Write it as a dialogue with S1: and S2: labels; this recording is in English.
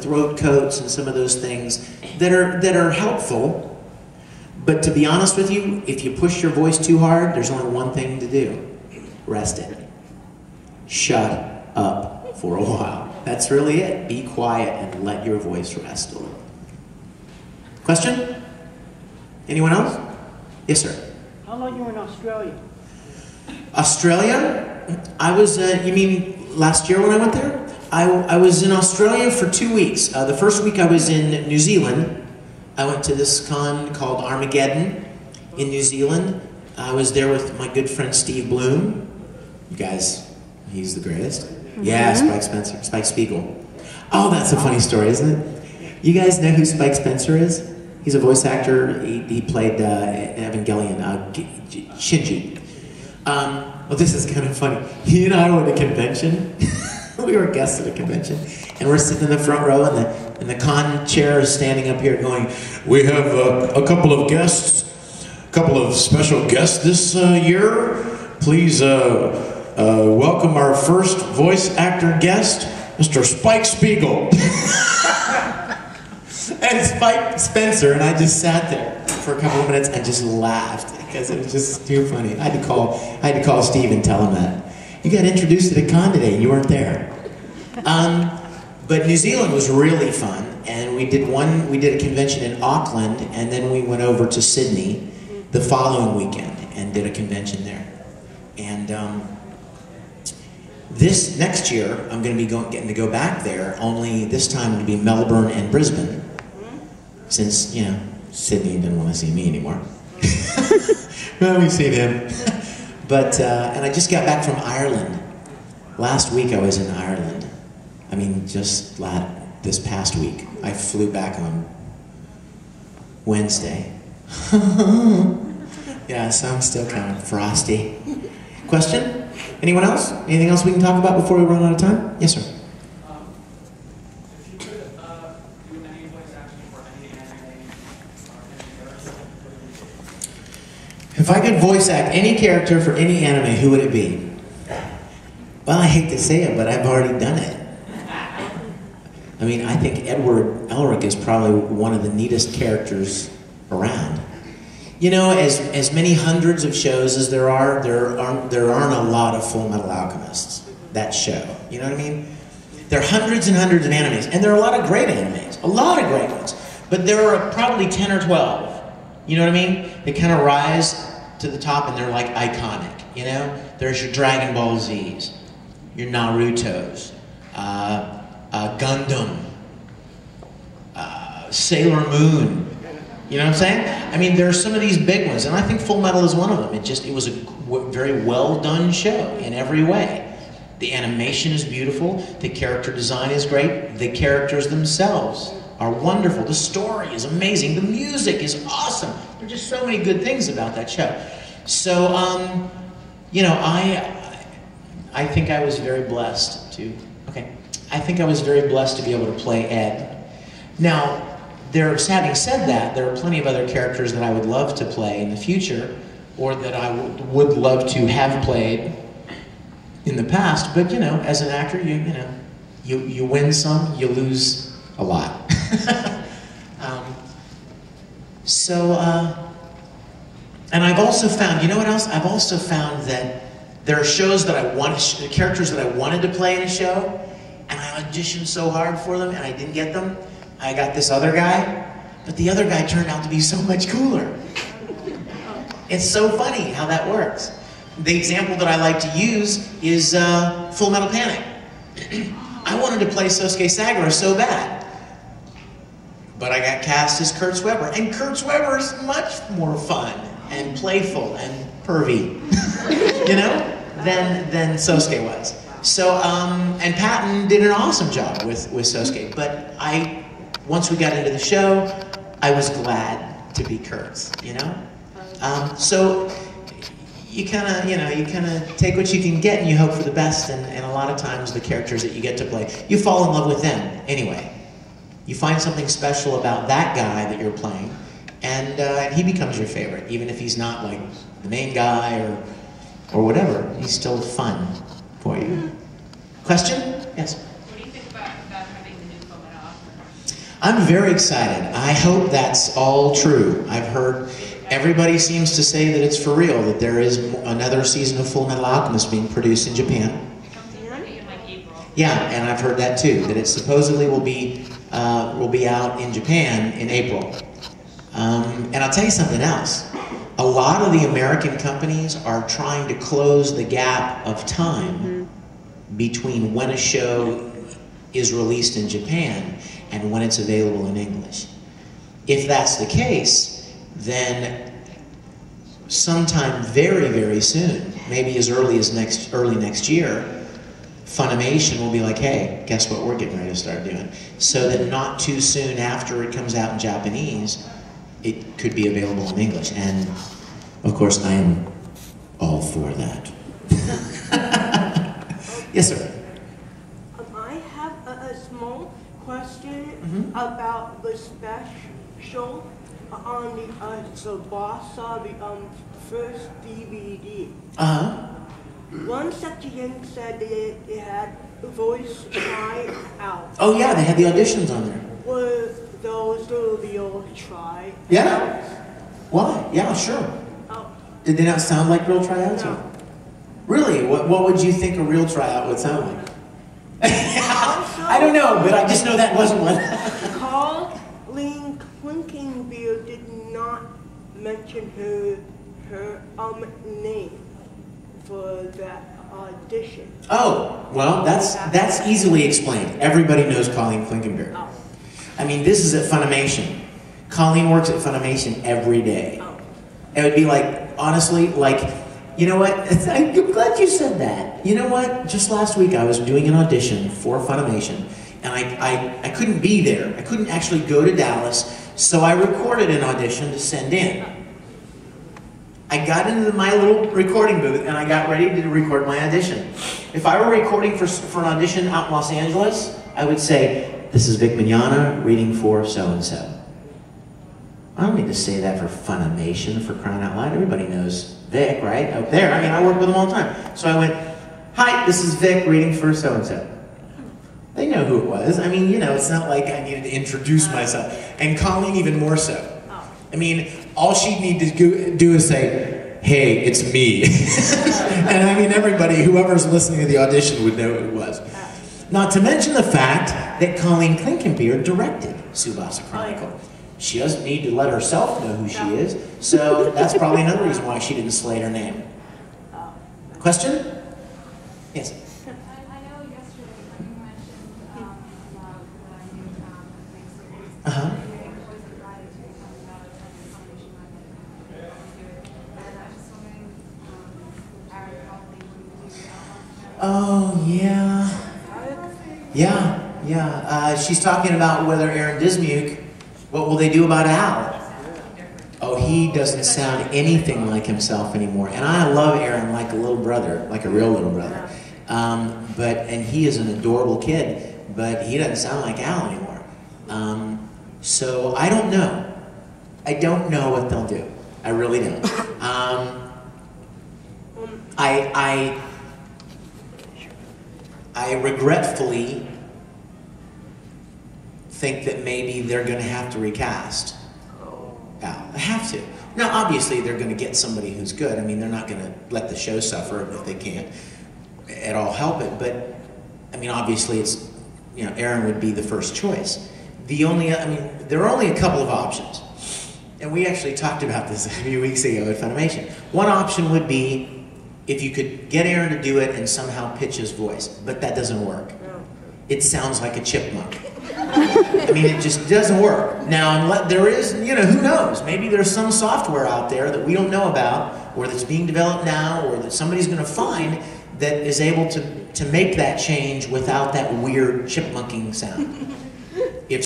S1: throat coats and some of those things that are helpful. But to be honest with you, if you push your voice too hard, there's only one thing to do. Rest it. Shut up for a while. That's really it. Be quiet and let your voice rest a little. Question? Anyone else? Yes, sir.
S2: How long you were in Australia?
S1: Australia? I was, you mean last year when I went there? I was in Australia for 2 weeks. The first week I was in New Zealand. I went to this con called Armageddon in New Zealand. I was there with my good friend Steve Bloom. You guys, he's the greatest. Yeah, Spike Spencer, Spike Spiegel. Oh, that's a funny story, isn't it? You guys know who Spike Spencer is? He's a voice actor. He played Evangelion, Shinji. Well, this is kind of funny. He and I were at a convention. We were guests at a convention, and we're sitting in the front row, and the con chair is standing up here going, "We have a couple of guests, a couple of special guests this year. Please welcome our first voice actor guest, Mr. Spike Spiegel." And Spike Spencer, and I just sat there for a couple of minutes and just laughed because it was just too funny. I had to call Steve and tell him that. You got introduced at a con today and you weren't there. But New Zealand was really fun, and we did a convention in Auckland, and then we went over to Sydney the following weekend and did a convention there. And this next year, I'm going to be getting to go back there, only this time it'll be Melbourne and Brisbane, since, you know, Sydney didn't want to see me anymore. Well, we've seen him. But, and I just got back from Ireland. Last week I was in Ireland. I mean, just this past week. I flew back on Wednesday. Yeah, so I'm still kind of frosty. Question? Anyone else? Anything else we can talk about before we run out of time? Yes, sir.
S3: If you could do any voice acting for any anime or any character,
S1: If I could voice act any character for any anime, who would it be? Well, I hate to say it, but I've already done it. I mean, I think Edward Elric is probably one of the neatest characters around. You know, as many hundreds of shows as there aren't a lot of Full Metal Alchemists. That show, you know what I mean? There are hundreds and hundreds of animes, and there are a lot of great animes, a lot of great ones. But there are probably 10 or 12. You know what I mean? They kind of rise to the top, and they're like iconic. You know, there's your Dragon Ball Zs, your Narutos, Gundam, Sailor Moon. You know what I'm saying? I mean, there are some of these big ones, and I think Full Metal is one of them. It was a very well done show in every way. The animation is beautiful. The character design is great. The characters themselves are wonderful. The story is amazing. The music is awesome. There are just so many good things about that show. So, you know, I think I was very blessed to, I think I was very blessed to be able to play Ed. Now, having said that, there are plenty of other characters that I would love to play in the future, or that I would love to have played in the past. But you know, as an actor, you win some, you lose a lot. And I've also found, you know what else? I've also found that there are shows that characters that I wanted to play in a show, and I auditioned so hard for them, and I didn't get them. I got this other guy, but the other guy turned out to be so much cooler. It's so funny how that works. The example that I like to use is Full Metal Panic. I wanted to play Sosuke Sagara so bad, but I got cast as Kurt Sweber, and Kurt Sweber is much more fun and playful and pervy, you know, than Sosuke was. So, and Patton did an awesome job with Sosuke, but once we got into the show, I was glad to be Kurt's, you know? So you kind of take what you can get and you hope for the best, and a lot of times the characters that you get to play, you fall in love with them anyway. You find something special about that guy that you're playing, and he becomes your favorite, even if he's not like the main guy or whatever. He's still fun for you. Question? Yes?
S4: What do you think about having the new Full Metal
S1: I'm very excited. I hope that's all true. I've heard everybody seems to say that it's for real, that there is another season of Full Metal Alchemist being produced in Japan. Yeah, and I've heard that too, that it supposedly will be out in Japan in April. And I'll tell you something else. A lot of the American companies are trying to close the gap of time between when a show is released in Japan and when it's available in English. If that's the case, then sometime very, very soon, maybe as early as early next year, Funimation will be like, hey, guess what we're getting ready to start doing? So that not too soon after it comes out in Japanese, it could be available in English. And of course, I am all for that. Yes, sir.
S2: I have a small question about the special on the Tsubasa, the first DVD. One section said that it had voice try-out.
S1: Oh yeah, they had the auditions on there.
S2: Were those the real try-outs?
S1: Yeah. Why? Yeah, sure.
S2: Oh.
S1: Did they not sound like real tryouts?
S2: No.
S1: Really? What would you think a real tryout would sound like? I don't know, but I just know that wasn't one.
S2: Colleen Clinkenbeard did not mention her name for that audition.
S1: Oh, well, that's easily explained. Everybody knows Colleen Clinkenbeard.
S2: Oh.
S1: I mean, this is at Funimation. Colleen works at Funimation every day.
S2: Oh.
S1: It would be like, honestly, like, you know what? I'm glad you said that. You know what? Just last week I was doing an audition for Funimation, and I couldn't be there. I couldn't actually go to Dallas, so I recorded an audition to send in. I got into my little recording booth and I got ready to record my audition. If I were recording for an audition out in Los Angeles, I would say, this is Vic Mignogna reading for so-and-so. I don't need to say that for Funimation, for crying out loud. Everybody knows Vic, right? Out there. I mean, I work with them all the time. So I went, hi, this is Vic reading for so-and-so. They know who it was. I mean, you know, it's not like I needed to introduce myself. And Colleen even more so. I mean, all she'd need to do is say, hey, it's me. And I mean, everybody, whoever's listening to the audition would know who it was. Not to mention the fact that Colleen Clinkenbeard directed Tsubasa Chronicle. She doesn't need to let herself know who she is, so that's probably another reason why she didn't slate her name. Question? Yes.
S4: I know yesterday when you mentioned about the new things.
S1: Uh-huh. Oh, yeah. Yeah. She's talking about whether Aaron Dismuke, what will they do about Al? Oh, he doesn't sound anything like himself anymore. And I love Aaron like a little brother, like a real little brother. And he is an adorable kid, but he doesn't sound like Al anymore. So I don't know. I don't know what they'll do. I really don't. I regretfully think that maybe they're going to have to recast Al. They have to. Now, obviously, they're going to get somebody who's good. I mean, they're not going to let the show suffer if they can't at all help it. But, I mean, obviously, it's, you know, Aaron would be the first choice. There are only a couple of options. And we actually talked about this a few weeks ago at Funimation. One option would be if you could get Aaron to do it and somehow pitch his voice, but that doesn't work. It sounds like a chipmunk. I mean, it just doesn't work. Now, there is, you know, who knows? Maybe there's some software out there that we don't know about, or that's being developed now, or that somebody's going to find that is able to make that change without that weird chipmunking sound.